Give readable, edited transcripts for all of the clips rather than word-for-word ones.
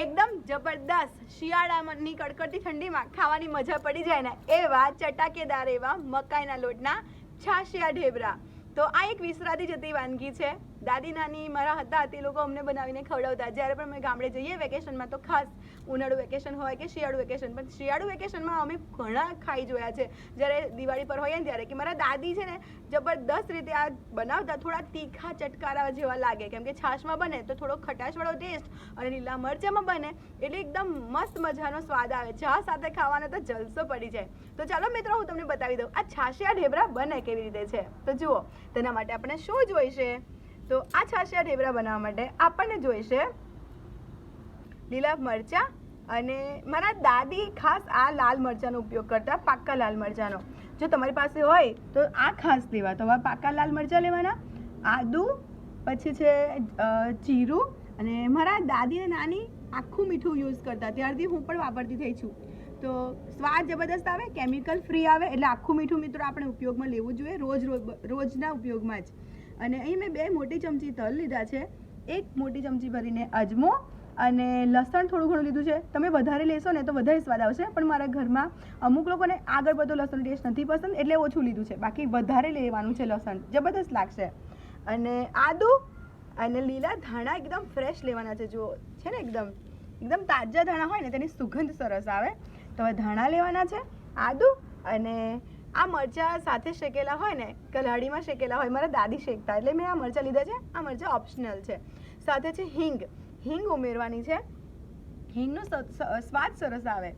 એકદમ જબરદસ્ત શિયાળાની કડકડતી ઠંડીમાં ખાવાની મજા પડી જાય ને એવા ચટાકેદાર એવા મકાઈના લોટના છાશિયા ઢેબરા. તો આ એક વિસરાતી જતી વાનગી છે. દાદી નાની મારા હતા તે લોકો અમને બનાવીને ખવડાવતા. જ્યારે પણ અમે ગામડે જઈએ વેકેશનમાં તો ખાસ ઉનાળુ વેકેશન હોય કે શિયાળુ વેકેશન, પણ શિયાળુ વેકેશનમાં અમે ઘણા ખાઈ જોયા છે. જ્યારે દિવાળી પર હોય ને ત્યારે કે મારા દાદી છે ને જબરદસ્ત રીતે આ બનાવતા. થોડા તીખા ચટકારા જેવા લાગે કેમ કે છાશમાં બને તો થોડો ખટાશવાળો ટેસ્ટ અને લીલા મરચામાં બને એટલે એકદમ મસ્ત મજાનો સ્વાદ આવે. ચા સાથે ખાવાનો તો જલસો પડી જાય. તો ચાલો મિત્રો હું તમને બતાવી દઉં આ છાશિયા ઢેબરા બને કેવી રીતે છે. તો જુઓ, તેના માટે આપણે શું જોઈશે. તો આ છાશિયા ઢેબરા બનાવવા માટે આપણને જોઈશે લીલા મરચાં, અને મારા દાદી ખાસ આ લાલ મરચાંનો ઉપયોગ કરતા, પાક્કા લાલ મરચાંનો. જો તમારી પાસે હોય તો આ ખાસ લેવા. તો હવે પાક્કા લાલ મરચાં લેવાના, આદુ, પછી છે જીરું, અને મારા દાદી અને નાની આખું મીઠું યુઝ કરતા, ત્યારથી હું પણ વાપરતી થઈ છું. તો સ્વાદ જબરદસ્ત આવે, કેમિકલ ફ્રી આવે, એટલે આખું મીઠું મિત્રો આપણે ઉપયોગમાં લેવું જોઈએ રોજના ઉપયોગમાં જ. અને અહીં મેં 2 મોટી ચમચી તલ લીધા છે, 1 મોટી ચમચી ભરીને અજમો, અને લસણ થોડું ઘણું લીધું છે. તમે વધારે લેશો ને તો વધારે સ્વાદ આવશે, પણ મારા ઘરમાં અમુક લોકોને આગળ બધો લસણ ટેસ્ટ નથી પસંદ એટલે ઓછું લીધું છે. બાકી વધારે લેવાનું છે, લસણ જબરદસ્ત લાગશે. અને આદુ અને લીલા ધાણા એકદમ ફ્રેશ લેવાના છે. જુઓ છે ને એકદમ તાજા ધાણા હોય ને તેની સુગંધ સરસ આવે. તો હવે ધાણા લેવાના છે, આદુ, અને આ મરચાં સાથે શેકેલા હોય ને, કલાડીમાં શેકેલા હોય, મારા દાદી શેકતા એટલે મેં આ મરચાં લીધા છે. આ મરચાં ઓપ્શનલ છે. સાથે છે હિંગ ઉમેરવાની છે. હિંગનો સ્વાદ સરસ આવે.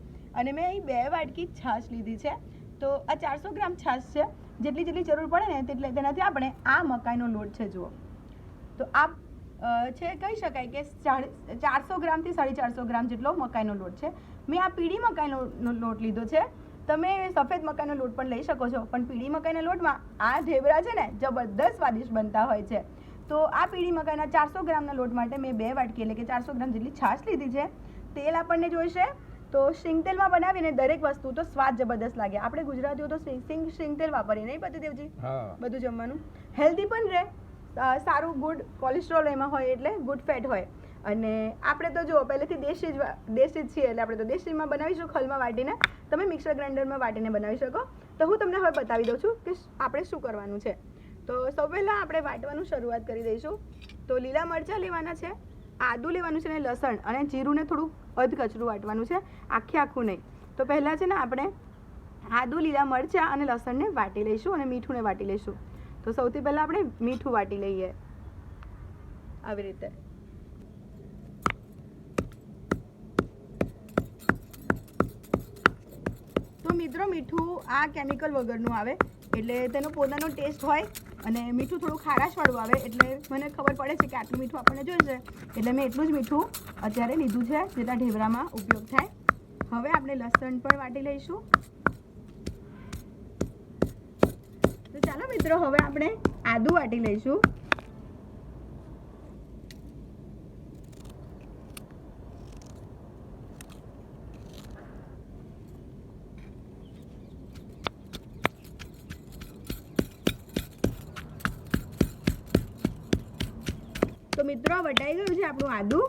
અને મેં અહીં 2 વાટકી છાશ લીધી છે. તો આ 400 ગ્રામ છાશ છે. જેટલી જરૂર પડે ને તેનાથી આપણે આ મકાઈનો લોટ છે જુઓ. તો આ છે કહી શકાય કે 400 ગ્રામથી 450 ગ્રામ જેટલો મકાઈનો લોટ છે. મેં આ પીળી મકાઈનો લોટ લીધો છે. તમે સફેદ મકાઈનો લોટ પણ લઈ શકો છો, પણ પીળી મકાઈના લોટમાં આ ઢેબરા છે ને જબરદસ્ત સ્વાદિષ્ટ બનતા હોય છે. તો આ પીળી મકાઈના 400 ગ્રામના લોટ માટે મેં 2 વાટકી એટલે કે 400 ગ્રામ જેટલી છાશ લીધી છે. તેલ આપણને જોઈશે. તો સિંગ તેલમાં બનાવીને દરેક વસ્તુ તો સ્વાદ જબરદસ્ત લાગે. આપણે ગુજરાતીઓ તો સિંગ તેલ વાપરીએ નહીં પતિદેવજી, બધું જમવાનું હેલ્ધી પણ રહે, સારું ગુડ કોલેસ્ટ્રોલ એમાં હોય એટલે ગુડ ફેટ હોય. અને આપણે તો જો પહેલેથી દેશી જ છીએ એટલે આપણે તો દેશીમાં બનાવીશું, ખલમાં વાટીને. તમે મિક્સર ગ્રાઇન્ડરમાં વાટીને બનાવી શકો. તો હું તમને હવે બતાવી દઉં છું કે આપણે શું કરવાનું છે. તો સૌ પહેલાં આપણે વાટવાનું શરૂઆત કરી દઈશું. તો લીલા મરચાં લેવાના છે, આદું લેવાનું છે, ને લસણ અને જીરુંને થોડું અધકચરું વાટવાનું છે, આખું નહીં. તો પહેલાં છે ને આપણે આદું, લીલા મરચાં અને લસણને વાટી લઈશું અને મીઠુંને વાટી લઈશું. તો સૌથી પહેલાં આપણે મીઠું વાટી લઈએ આવી રીતે. તો મિત્રો મીઠું આ કેમિકલ વગરનું આવે એટલે તેનો પોતાનો ટેસ્ટ હોય, અને મીઠું થોડું ખારાશવાળું આવે એટલે મને ખબર પડે છે કે આટલું મીઠું આપણને જોઈશે, એટલે મેં એટલું જ મીઠું અત્યારે લીધું છે જેટલા ઢેબરામાં ઉપયોગ થાય. હવે આપણે લસણ પણ વાટી લઈશું. તો ચાલો મિત્રો હવે આપણે આદું વાટી લઈશું. તો મિત્રો વટાઈ ગયું છે આપણું આદું.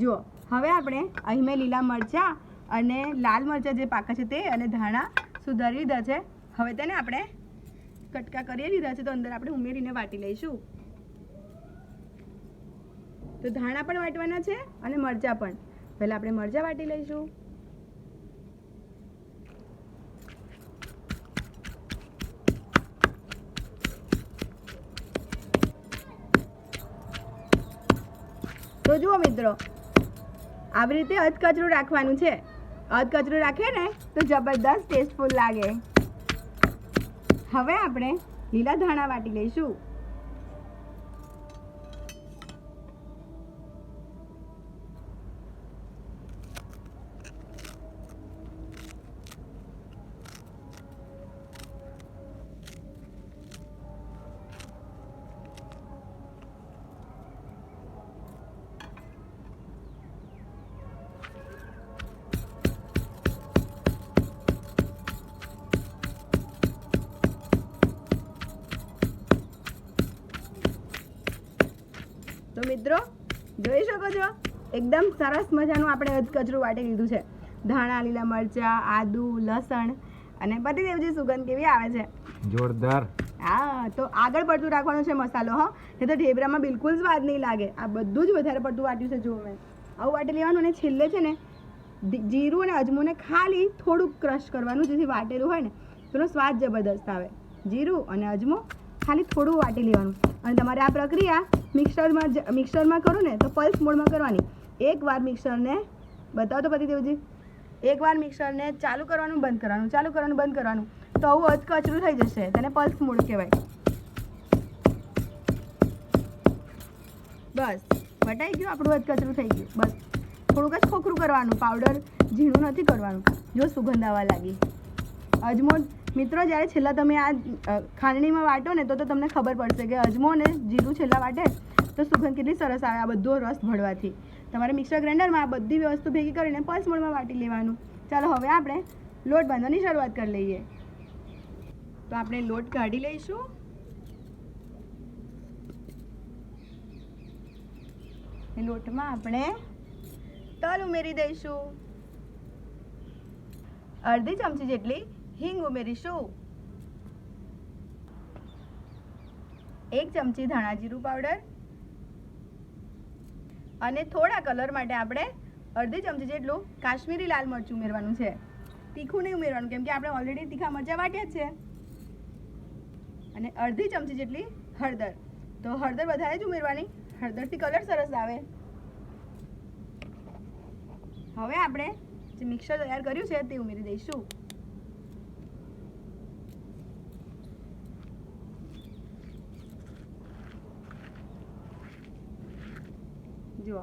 જુઓ, હવે આપણે અહીં મેં લીલા મરચાં અને લાલ મરચાં જે પાકા છે તે અને ધાણા સુધારી લીધા છે. હવે તેને આપણે કટકા કરી લીધા છે તો અંદર આપણે ઉમેરીને વાટી લઈશું. તો ધાણા પણ વાટવાના છે અને મરચાં પણ. પહેલાં આપણે મરચાં વાટી લઈશું. તો જુઓ મિત્રો, આવી રીતે અધકચરું રાખવાનું છે. અધકચરું રાખીએ ને તો જબરદસ્ત ટેસ્ટફુલ લાગે. હવે આપણે લીલા ધાણા વાટી લઈશું. તો મિત્રો જોઈ શકો છો એકદમ સરસ મજાનું આપણે અધકચરું વાટી લીધું છે. ધાણા, લીલા મરચાં, આદુ, લસણ અને પતિદેવજી સુગંધ કેવી આવે છે, જોરદાર. હા. તો આગળ પડતું રાખવાનો છે મસાલો, હો, નહીં તો ઢેબરામાં બિલકુલ સ્વાદ નહીં લાગે. આ બધું જ વધારે પડતું વાટ્યું છે. જુઓ મેં આવું વાટી લેવાનું, અને છેલ્લે છે ને જીરું અને અજમોને ખાલી થોડુંક ક્રશ કરવાનું, જેથી વાટેલું હોય ને તેનો સ્વાદ જબરદસ્ત આવે. જીરું અને અજમો ખાલી થોડું વાટી લેવાનું. અને તમારે આ પ્રક્રિયા મિક્સરમાં કરો ને તો પલ્સ મોડમાં કરવાની. એકવાર મિક્સરને બતાવો તો પતિદેવજી, એકવાર મિક્સરને ચાલુ કરવાનું, બંધ કરવાનું, ચાલુ કરવાનું, બંધ કરવાનું, તો આવું અધકચરું થઈ જશે. તેને પલ્સ મોડ કહેવાય. બસ વટાઈ ગયું, આપણું અધકચરું થઈ ગયું. બસ થોડુંક જ ખોખરું કરવાનું, પાવડર ઝીણું નથી કરવાનું. જો સુગંધ આવવા લાગી. અજમો મિત્રો જ્યારે છેલ્લા તમે આ ખાંડણીમાં વાટો ને તો તમને ખબર પડશે કે અજમો ને જીરું છેલ્લા વાટે તો સુગંધ કેટલી સરસ આવે આ બધો રસ ભળવાથી. તમારે મિક્સર ગ્રાઇન્ડરમાં આ બધી વસ્તુ ભેગી કરીને પલ્સ મોડમાં વાટી લેવાનું. ચાલો હવે આપણે લોટ બાંધવાની શરૂઆત કરી લઈએ. તો આપણે લોટ કાઢી લઈશું. લોટમાં આપણે તલ ઉમેરી દઈશું. અડધી ચમચી જેટલી હિંગ ઉમેરીશું. 1 ચમચી ધાણા જીરું પાવડર અને થોડા કલર માટે આપણે અડધી ચમચી જેટલું કાશ્મીરી લાલ મરચું ઉમેરવાનું છે. તીખું નહીં ઉમેરવાનું, કેમ કે આપણે ઓલરેડી તીખા મરચાં વાટ્યા છે. અને અડધી ચમચી જેટલી હળદર. તો હળદર વધારે જ ઉમેરવાની, હળદરથી કલર સરસ આવે. હવે આપણે જે મિક્સર તૈયાર કર્યું છે તે ઉમેરી દઈશું. જુઓ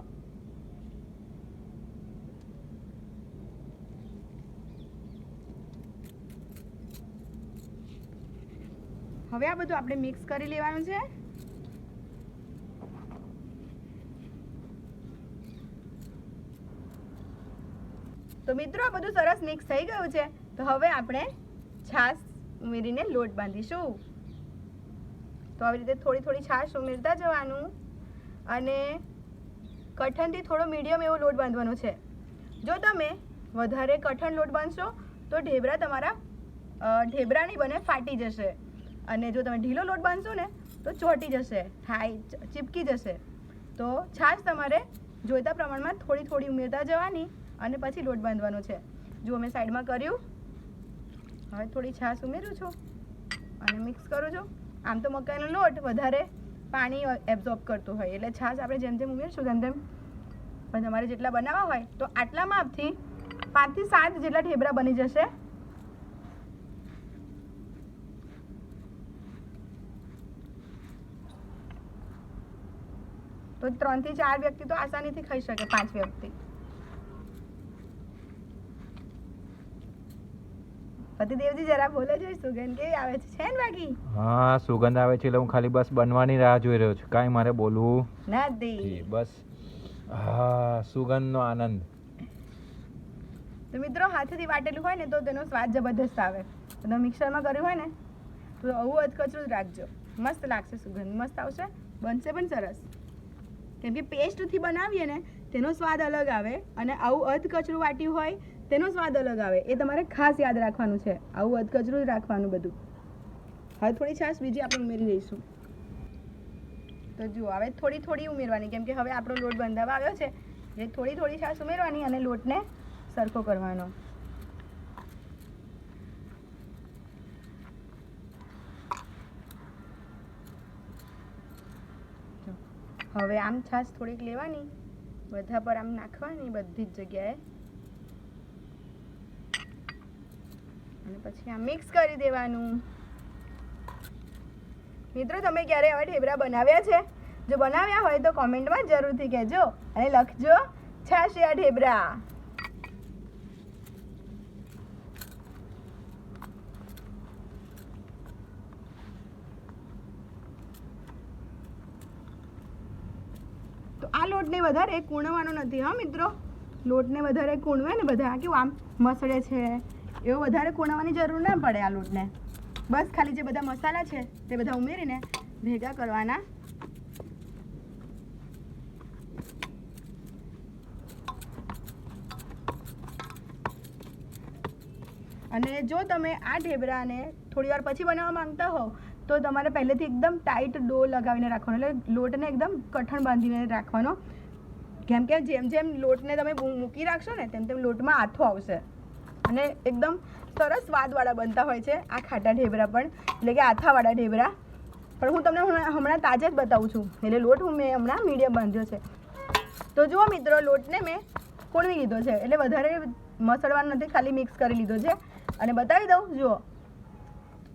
હવે આ બધું આપણે મિક્સ કરી લેવાનું છે. તો મિત્રો આ બધું સરસ મિક્સ થઈ ગયું છે. તો હવે આપણે છાશ ઉમેરીને લોટ બાંધીશું. તો આવી રીતે થોડી થોડી છાશ ઉમેરતા જવાનું અને કઠણથી થોડો મીડિયમ એવો લોટ બાંધવાનો છે. જો તમે વધારે કઠણ લોટ બાંધશો તો ઢેબરા તમારા ઢેબરા નહીં બને, ફાટી જશે. અને જો તમે ઢીલો લોટ બાંધશો ને તો ચોંટી જશે, ચીપકી જશે. તો છાશ તમારે જોઈતા પ્રમાણમાં થોડી થોડી ઉમેરતા જવાની અને પછી લોટ બાંધવાનો છે. જો મેં સાઈડમાં કર્યું. હવે થોડી છાશ ઉમેરું છું અને મિક્સ કરું છું. આમ તો મકાઈનો લોટ વધારે પાણી એબ્ઝોર્બ કરતો હોય, એટલે છાશ આપણે જેમ જેમ ઉમેરશું તેમ તેમ. પણ તમારે જેટલા બનાવવા હોય તો આટલા માપથી 5 થી 7 જેટલા ઢેબરા બની જશે. તો 3 થી 4 વ્યક્તિ તો આસાનીથી ખાઈ શકે, 5 વ્યક્તિ. પતિદેવજી જરા બોલે જોઈ, સુગંધ કેવી આવે છે ને બાકી? હા, સુગંધ આવે છે એટલે હું ખાલી બસ બનવાની રાહ જોઈ રહ્યો છું. કાંઈ મારે બોલવું નથી, બસ હા સુગંધનો આનંદ. તો મિત્રો હાથેથી વાટેલું હોય ને તો તેનો સ્વાદ જબરદસ્ત આવે. તમે મિક્સરમાં કર્યું હોય ને તો આવું અધકચરું જ રાખજો, મસ્ત લાગશે, સુગંધ મસ્ત આવશે, બનશે પણ સરસ. કેમ કે પેસ્ટથી બનાવીએ ને તેનો સ્વાદ અલગ આવે અને આવું અધકચરું વાટ્યું હોય તેનો સ્વાદ અલગ આવે. એ તમારે ખાસ યાદ રાખવાનું છે. આવું અધકચરું જ રાખવાનું બધું. હવે થોડી છાશ બીજી આપણે ઉમેરી દઈશું. તો જુઓ હવે થોડી થોડી ઉમેરવાની, કેમ કે હવે આપણો લોટ બંધાવા આવ્યો છે. એટલે થોડી થોડી છાશ ઉમેરવાની અને લોટને સરખો કરવાનો. હવે આમ છાશ થોડીક લેવાની, બધા પર આમ નાખવાની બધી જ જગ્યાએ, અને પછી આમ મિક્સ કરી દેવાનું. મિત્રો તમે ક્યારે આવા ઢેબરા બનાવ્યા છે? જો બનાવ્યા હોય તો કોમેન્ટમાં જરૂરથી કહેજો અને લખજો છાશિયા ઢેબરા. તો આ લોટને વધારે કૂણવાનો નથી હા મિત્રો. લોટને વધારે કૂણવે ને બધા કેવું આમ મસળે છે, એવું વધારે કૂણવાની જરૂર ના પડે. આ લોટને બસ ખાલી જે બધા મસાલા છે તે બધા ઉમેરીને ભેગા કરવાના. અને જો તમે આ ઢેબરાને થોડી વાર પછી બનાવવા માંગતા હોવ તો તમારે પહેલેથી એકદમ ટાઈટ ડો લગાવીને રાખવાનો, એટલે લોટને એકદમ કઠણ બાંધીને રાખવાનો. કેમ કે જેમ જેમ લોટને તમે મૂકી રાખશો ને તેમ તેમ લોટમાં આથો આવશે અને એકદમ સરસ સ્વાદવાળા બનતા હોય છે આ ખાટા ઢેબરા પણ, એટલે કે આથાવાળા ઢેબરા. પણ હું તમને હમણાં તાજા જ બતાવું છું, એટલે લોટ મેં હમણાં મીડિયમ બાંધ્યો છે. તો જુઓ મિત્રો, લોટને મેં કોણવી લીધો છે, એટલે વધારે મસળવાનો નથી, ખાલી મિક્સ કરી લીધો છે. અને બતાવી દઉં, જુઓ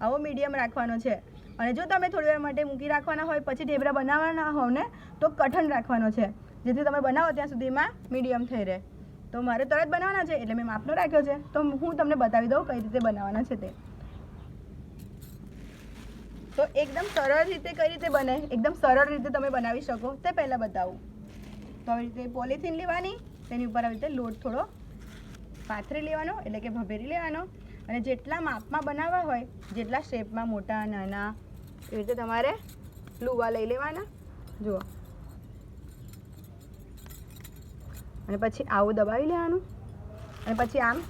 આવો મીડિયમ રાખવાનો છે. અને જો તમે થોડી વાર માટે મૂકી રાખવાના હોય પછી ઢેબરા બનાવવાના હોવ ને તો કઠણ રાખવાનો છે, જેથી તમે બનાવો ત્યાં સુધીમાં મીડિયમ થઈ રહે. તો મારે તરત બનાવવાના છે એટલે મેં માપનો રાખ્યો છે. તો હું તમને બતાવી દઉં કઈ રીતે બનાવવાના છે તે. તો એકદમ સરળ રીતે કઈ રીતે બને, એકદમ સરળ રીતે તમે બનાવી શકો તે પહેલાં બતાવું. તો આવી રીતે પોલિથીન લેવાની, તેની ઉપર આવી રીતે લોટ થોડો પાથરી લેવાનો, એટલે કે ભભેરી લેવાનો. અને જેટલા માપમાં બનાવવા હોય, જેટલા શેપમાં, મોટા નાના, એવી રીતે તમારે લુવા લઈ લેવાના. જુઓ, અને પછી આવું દબાવી લેવાનું. અને પછી આમ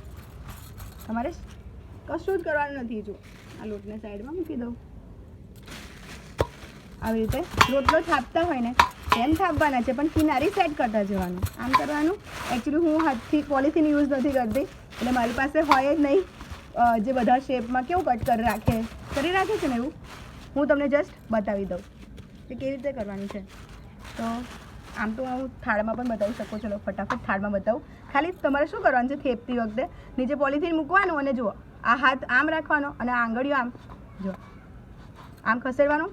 તમારે કશું જ કરવાનું નથી. જો આ લોટને સાઈડમાં મૂકી દઉં. આવી રીતે રોટલો થાપતા હોય ને એમ થાપવાના છે, પણ કિનારી સેટ કરતા જવાનું, આમ કરવાનું. એકચ્યુઅલી હું હાથથી પોલિથીન યુઝ નથી કરતી, એટલે મારી પાસે હોય જ નહીં જે બધા શેપમાં કેવું કટ કરી રાખે છે ને એવું. હું તમને જસ્ટ બતાવી દઉં કે કેવી રીતે કરવાની છે. તો આમ તો હું થાળમાં પણ બતાવી શકું. ચલો ફટાફટ થાળમાં બતાવું. ખાલી તમારે શું કરવાનું છે, થેપતી વખતે નીચે પોલિથીન મૂકવાનું અને જુઓ આ હાથ આમ રાખવાનો અને આ આંગળીઓ આમ, જુઓ આમ ખસેડવાનું,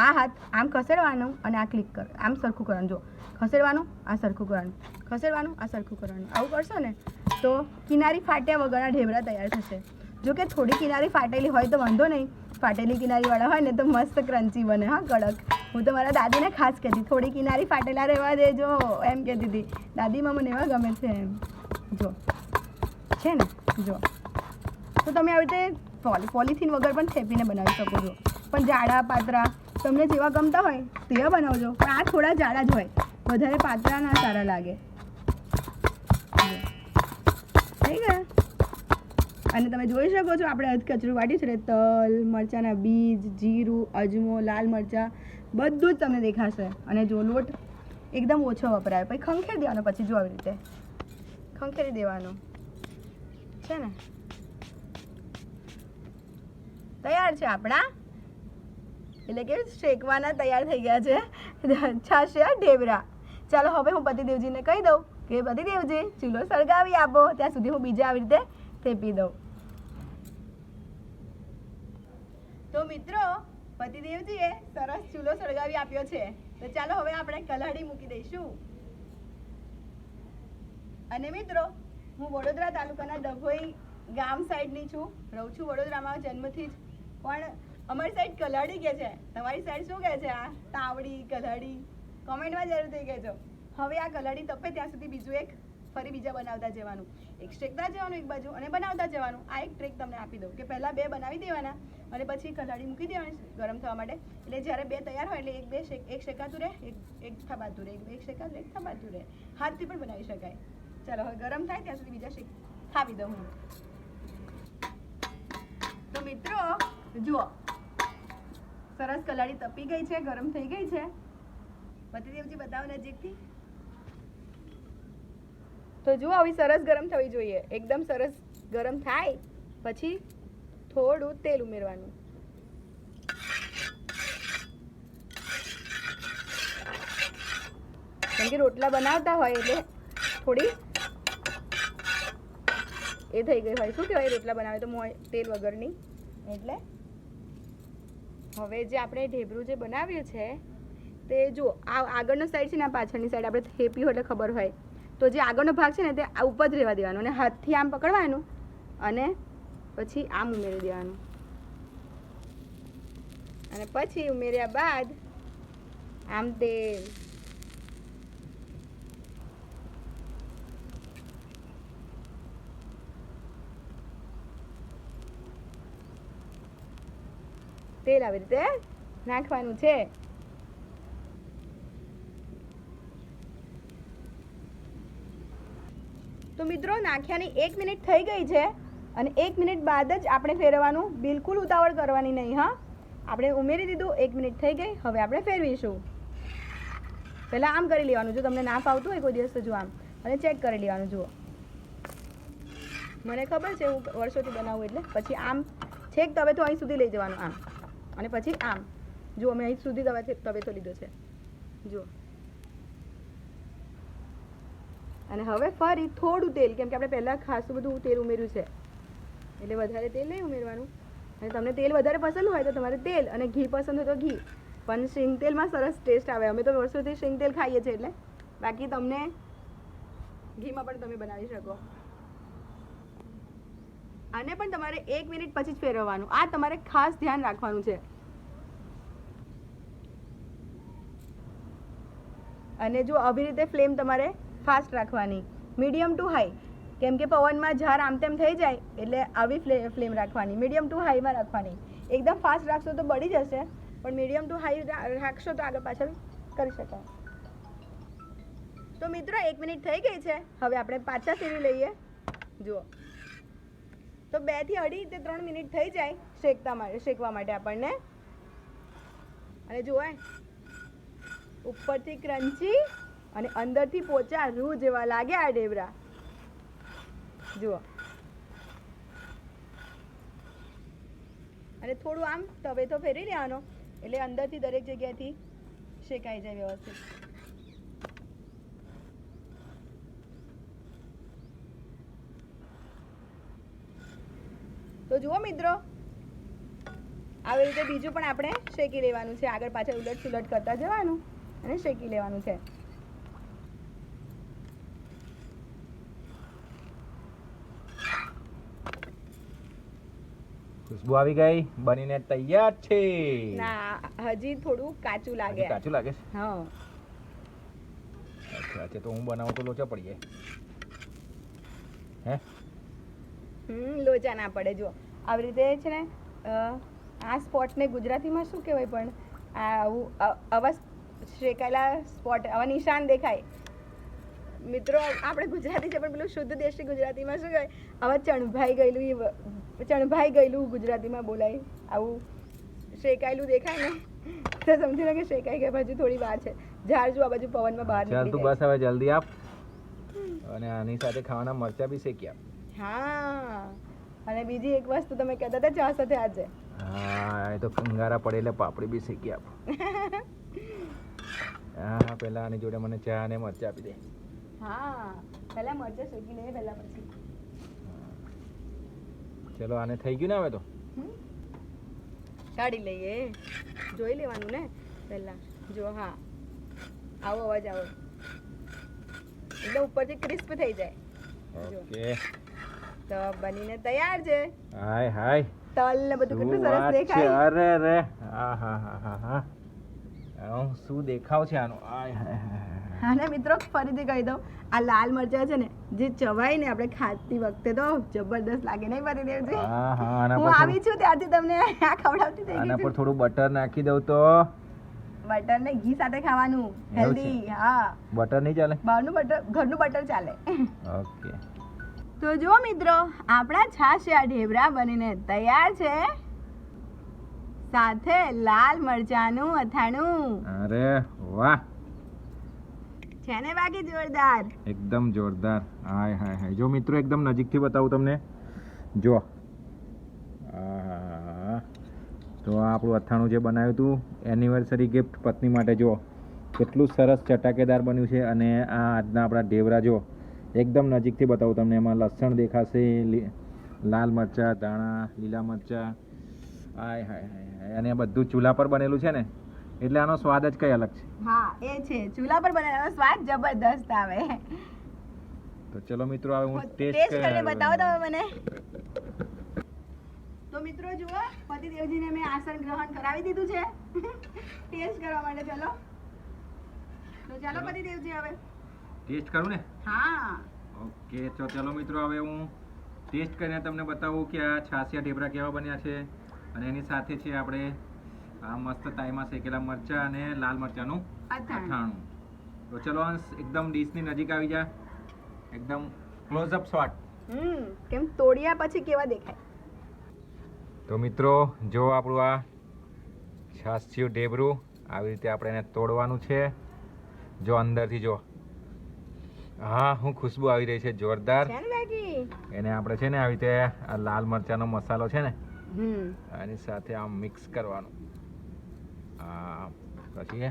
આ હાથ આમ ખસેડવાનું અને આ ક્લિક કર, આમ સરખું કરવાનું. જો ખસેડવાનું, આ સરખું કરવાનું, ખસેડવાનું, આ સરખું કરવાનું. આવું કરશો ને તો કિનારી ફાટ્યા વગરના ઢેબરા તૈયાર થશે. જો કે થોડી કિનારી ફાટેલી હોય તો વાંધો નહીં, ફાટેલી કિનારીવાળા હોય ને તો મસ્ત ક્રન્ચી બને, હા, કડક. હું તો મારા દાદીને ખાસ કહેતી, થોડી કિનારી ફાટેલા રહેવા દેજો, એમ કહેતી હતી. દાદીમાં મને એવા ગમે છે એમ. જો છે ને, જો તો તમે આવી રીતે પોલિથીન વગર પણ થેપીને બનાવી શકો છો. પણ જાડા પાતળા તમને જેવા ગમતા હોય તેવા બનાવજો, પણ આ થોડા જાડા જ હોય, વધારે પાતળા ના સારા લાગે. થઈ ગયા. અને તમે જોઈ શકો છો આપણે કચરું વાટ્યું છે, તલ, મરચાંના બીજ, જીરું, અજમો, લાલ મરચાં બધું જ તમને દેખાશે. અને જો લોટ એકદમ ઓછો વપરાય, પછી ખંખેરી દેવાનો. પછી જો આવી રીતે ખંખેરી દેવાનો છે ને. તૈયાર છે આપણા, એટલે કે શેકવાના તૈયાર થઈ ગયા છે છાશિયા ઢેબરા. ચાલો હવે હું પતિદેવજીને કહી દઉં કે પતિદેવજી ચૂલો સળગાવી આપો, ત્યાં સુધી હું બીજા આવી રીતે થેપી દઉં. તો મિત્રો, પતિદેવજીએ સરસ ચૂલો સળગાવી આપ્યો છે. તો ચાલો હવે આપણે કલાડી મૂકી દઈશું. અને મિત્રો, હું વડોદરા તાલુકાના ડભોઈ ગામ સાઈડની છું, રહું છું વડોદરામાં જન્મથી જ. પણ અમારી સાઈડ કલાડી કહે છે, તમારી સાઈડ શું કહે છે? આ તાવડી, કલાડી કોમેન્ટમાં જરૂરથી કહેજો. હવે આ કલાડી તપે ત્યાં સુધી બીજું એક ફરી બીજા બનાવતા જવાનું, એક શેકતા જવાનું એક બાજુ અને બનાવતા જવાનું. આ એક ટ્રીક તમને આપી દઉં કે પહેલાં 2 બનાવી દેવાના અને પછી કલાડી મૂકી દેવાની ગરમ થવા માટે. એટલે જ્યારે 2 તૈયાર હોય એટલે એક શેકાતું રહે, એક થબાતું રહે, એક શેકાતું, એક થબાતું રહે. હાથથી પણ બનાવી શકાય. ચાલો હવે ગરમ થાય ત્યાં સુધી બીજા થાપી દઉં હું. તો મિત્રો જુઓ, સરસ કલાડી તપી ગઈ છે, ગરમ થઈ ગઈ છે. પતિદેવજી બતાવો નજીકથી. તો જુઓ, આવી સરસ ગરમ થવી જોઈએ. એકદમ સરસ ગરમ થાય પછી થોડું તેલ ઉમેરવાનું. કેમ કે રોટલા બનાવતા હોય એટલે થોડી એ થઈ ગઈ હોય, શું કહેવાય, રોટલા બનાવે તો તેલ વગરની. એટલે હવે જે આપણે ઢેબરું જે બનાવ્યું છે તે જો આ આગળનો સાઈડ છે ને, આ પાછળની સાઈડ આપણે થેપી હોય એટલે ખબર હોય, તો જે આગળનો ભાગ છે ને તે આ ઉપર જ રહેવા દેવાનો અને હાથથી આમ પકડવાનું અને પછી આમ ઉમેરી દેવાનું. અને પછી ઉમેર્યા બાદ આમ તેલ, તેલ આવી રીતે નાખવાનું છે. તો મિત્રો, નાખ્યાની 1 મિનિટ થઈ ગઈ છે અને 1 મિનિટ બાદ જ આપણે ફેરવવાનું, બિલકુલ ઉતાવળ કરવાની નહીં. હા, આપણે ઉમેરી દીધું, 1 મિનિટ થઈ ગઈ, હવે આપણે ફેરવીશું. પહેલાં આમ કરી લેવાનું, જો તમને ના ફાવતું હોય કોઈ દિવસ તો જો આમ, અને ચેક કરી લેવાનું. જુઓ, મને ખબર છે, હું વર્ષોથી બનાવું એટલે. પછી આમ છેક તવેથો અહીં સુધી લઈ જવાનું આમ, અને પછી આમ. જુઓ, મેં અહીં સુધી તવેથો લીધો છે. જુઓ, અને હવે ફરી થોડું તેલ, કેમ કે આપણે પહેલાં ખાસું બધું તેલ ઉમેર્યું છે એટલે વધારે તેલ નહીં ઉમેરવાનું. અને તમને તેલ વધારે પસંદ હોય તો તમારે તેલ, અને ઘી પસંદ હોય તો ઘી. પણ શીંગ તેલમાં સરસ ટેસ્ટ આવે. અમે તો વર્ષોથી શીંગ તેલ ખાઈએ છીએ એટલે. બાકી તમને ઘીમાં પણ તમે બનાવી શકો. આને પણ તમારે 1 મિનિટ પછી જ ફેરવવાનું. આ તમારે ખાસ ધ્યાન રાખવાનું છે. અને જો આવી રીતે ફ્લેમ તમારે ફાસ્ટ રાખવાની, મીડિયમ ટુ હાઈ, કેમ કે પવનમાં ઝાર આમ તેમ થઈ જાય એટલે આવી ફ્લેમ રાખવાની. મીડિયમ ટુ હાઈમાં રાખવાની. એકદમ ફાસ્ટ રાખશો તો બળી જશે, પણ મીડિયમ ટુ હાઈ રાખશો તો આગળ પાછળ કરી શકાય. તો મિત્રો 1 મિનિટ થઈ ગઈ છે, હવે આપણે પાછા ફેરવી લઈએ. જુઓ, તો 2 થી 2.5 થી 3 મિનિટ થઈ જાય શેકવા માટે આપણને. અને જુઓ, ઉપરથી ક્રન્ચી અને અંદરથી પોચા રૂ જેવા લાગે આ ઢેબરા. જુઓ, અને થોડું આમ તવેથો ફેરવી લેવાનો એટલે અંદરથી દરેક જગ્યાએથી શેકાઈ જાય વ્યવસ્થિત. તો જુઓ મિત્રો, આવી રીતે બીજું પણ આપણે શેકી લેવાનું છે. આગળ પાછળ ઉલટ સુલટ કરતા જવાનું અને શેકી લેવાનું છે. ખુશ્બુ આવી ગઈ, બનીને તૈયાર છે. ના, હજી થોડું કાચું લાગે. હજી કાચું લાગે છે? હા. અચ્છા અચ્છા, તો હું બનાવું તો લોચા પડી જાય. હે? લોચા ના પડે. જો આવી રીતે છે ને, આ સ્પોટને ગુજરાતીમાં શું કહેવાય? પણ આવા શેકાયેલા સ્પોટ, આવા નિશાન દેખાય. મિત્રો, આપણે ગુજરાતી છે પણ પેલું શુદ્ધ દેશી ગુજરાતીમાં શું કહેવાય? આવા ચણભાઈ ગયેલું ગુજરાતીમાં બોલાય. આવું શેકાયેલું દેખાય ને તો સમજી લો કે શેકાઈ ગયા. હજુ થોડી વાર છે. ઝાડ જો આ બાજુ પવનમાં બહાર ચાલ તું નીકળી બસ હવે જલ્દી આપ, અને આની સાથે ખાવાના મરચા બી શેકી આપ. હા, અને બીજી એક વસ્તુ તમે કહેતા હતા ચા સાથે આજે. હા, એ તો કંગારા પડે એટલે પાપડી બી શેકી આપ. હા, પેલા આની જોડે મને ચા અને મરચા આપી દે. હા, પહેલા મરચાં શેકી લઈએ પહેલા પછી. ચલો, આને થઈ ગયું ને હવે તો કાઢી લઈએ. જોઈ લેવાનું ને પહેલા. જો, હા, આવો અવાજ આવો એટલે ઉપરથી ક્રિસ્પ થઈ જાય. ઓકે, તો બનીને તૈયાર છે. હાય હાય, તલ ને બધું કેટલું સરસ શું વાત છે. દેખાય. અરે રે, હા હા હા હા હા, શું દેખાવ છે આનો. આય હાય હાય. અને મિત્રો ફરીથી કહી દઉં, આ લાલ મરચા છે ને, જે ચવાય ને આપણે ખાતી વખતે તો જબરદસ્ત લાગે નહીં પરિદેવજી? હા હા, આના હું પર આવી છું ત્યારથી તમને આ ખવડાવતી થઈ આના ગઈ પર છું. થોડું બટર નાખી દઉં તો? બટર ને ઘી સાથે ખાવાનું, હેલ્ધી. હા, બટર નહીં ચાલે? બહારનું બટર, ઘરનું બટર ચાલે. ઓકે, તો જુઓ મિત્રો, આપણા છાશિયા ઢેબરા બનીને તૈયાર છે, સાથે લાલ મરચાનું અથાણું. અરે વાહ, છે ને બાકી જોરદાર? એકદમ જોરદાર. હાય હાય હાય. જો મિત્રો, એકદમ નજીકથી બતાવું તમને. જો, આહાહા. તો આ આપણું અથાણું જે બનાવ્યું હતું એનિવર્સરી ગિફ્ટ પત્ની માટે, જો કેટલું સરસ ચટાકેદાર બન્યું છે. અને આ આજના આપણા ઢેબરા જો એકદમ નજીકથી બતાવું તમને. એમાં લસણ દેખાશે, લાલ મરચાં, ધાણા, લીલા મરચાં. હાય હાય હાય હાય. અને આ બધું ચૂલા પર બનેલું છે ને, એટલે આનો સ્વાદ જ કંઈ અલગ છે. હા, એ છે, ચૂલા પર બનાવેલો સ્વાદ જબરદસ્ત આવે. તો ચલો મિત્રો, હવે હું ટેસ્ટ કરીને બતાવો તમે મને. તો મિત્રો જુઓ, પતિદેવજીને મેં આસન ગ્રહણ કરાવી દીધું છે ટેસ્ટ કરવા માટે. ચલો, તો ચાલો પતિદેવજી હવે ટેસ્ટ કરું ને? હા. ઓકે, તો ચલો મિત્રો, હવે હું ટેસ્ટ કરીને તમને બતાવું કે આ છાશિયા ઢેબરા કેવા બન્યા છે. અને એની સાથે છે આપણે આ મસ્ત તાઈમાં શેકેલા મરચાં અને લાલ મરચાંનું અથાણું. તો ચલો અંશ, એકદમ ડીશની નજીક આવી જા, એકદમ ક્લોઝઅપ શોટ. કેમ તોડ્યા પછી કેવા દેખાય? તો મિત્રો જો આપણું આ છાશિયું ઢેબરું આવી રીતે આપણે એને તોડવાનું છે. જો અંદરથી જો, હા હું ખુશ્બુ આવી રહી છે જોરદાર. છે ને બાકી? એને આપણે છે ને આવી રીતે આ લાલ મરચાંનો મસાલો છે ને આની સાથે આમ મિક્સ કરવાનું. પછી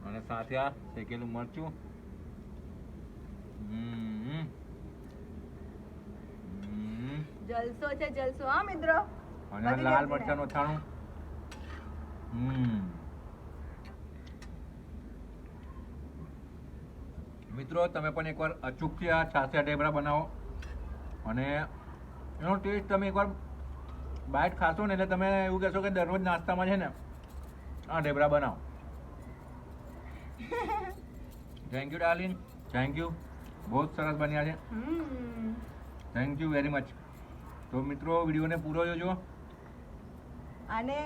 અને સાથે આ શેકેલું મરચું. જલસો છે જલસો હા મિત્રો. અને આ લાલ મરચાંનું અથાણું. મિત્રો તમે પણ એકવાર અચૂકથી આ છાશિયા ઢેબરા બનાવો અને એનો ટેસ્ટ તમે એકવાર બાઈટ ખાશો ને એટલે તમે એવું કહેશો કે દરરોજ નાસ્તામાં છે ને આ ઢેબરા બનાવો. Thank you darling, thank you. બહુ જ સરસ બન્યા છે. Thank you very much. તો મિત્રો વિડીયોને પૂરો જોજો. અને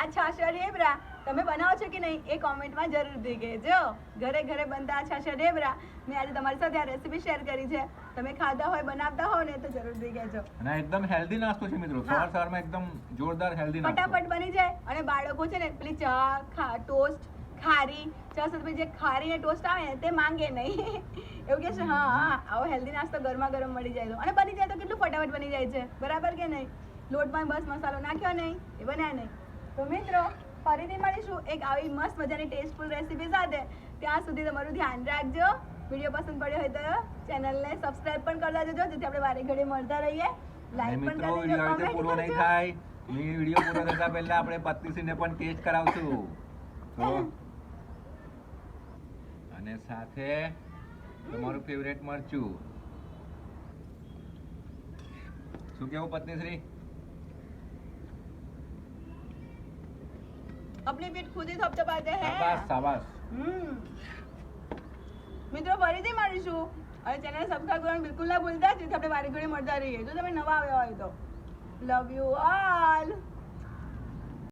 આ છાશિયા ઢેબરા તમે બનાવો છો કે નહીં એ કોમેન્ટમાં જરૂરથી કહેજો. ઘરે ઘરે બનતા આ છાશિયા ઢેબરા મેં આજે તમારી સાથે આ રેસીપી શેર કરી છે. તમે ખાધા હોય બનાવતા હો ને તો જરૂરથી કહેજો. અને એકદમ હેલ્ધી નાસ્તો છે મિત્રો. સવારમાં એકદમ જોરદાર હેલ્ધી નાસ્તો. ફટાફટ બની જાય અને બાળકો છે ને પેલી ચા ટોસ્ટ ખારી ચા સાથે જે ખારી ને ટોસ્ટ આવે ને તે માંગે નહીં. એવું કે છે હા આવો હેલ્ધી નાસ્તો ગરમા ગરમ મળી જાય તો. અને બની જાય તો કેટલું ફટાફટ બની જાય છે, બરાબર કે નહીં? લોટમાં બસ મસાલો નાખ્યો નહીં, એ બનાય નહીં. તો મિત્રો ફરીથી મળીશું એક આવી મસ્ત મજાની ટેસ્ટફુલ રેસીપી સાથે. ત્યાં સુધી તમારું ધ્યાન રાખજો. વિડીયો પસંદ પડ્યો હોય તો ચેનલને સબસ્ક્રાઇબ પણ કરતા જજો જેથી આપણે વારે ઘડીએ મળતા રહીએ. લાઈક પણ મિત્રો કરી દેજો, વિડીયો પૂરો નહીં થાય. વિડીયો પૂરો થતા પહેલા આપણે પત્નીસીને પણ ટેસ્ટ કરાવશું. તો અને સાથે તમારું ફેવરેટ મરચું. શું કેવું પત્નીશ્રી? अपनी पीठ खुद ही थपथपाते हैं. શાબાશ શાબાશ. મિત્રો ફરીથી મળીશું અને ચેનલ સબસ્ક્રાઇબ કરવાનું બિલકુલ ના ભૂલતા જેથી આપણે વારે ઘડી મળતા રહીએ. જો તમે નવા આવ્યા હોય તો લવ યુ ઓલ.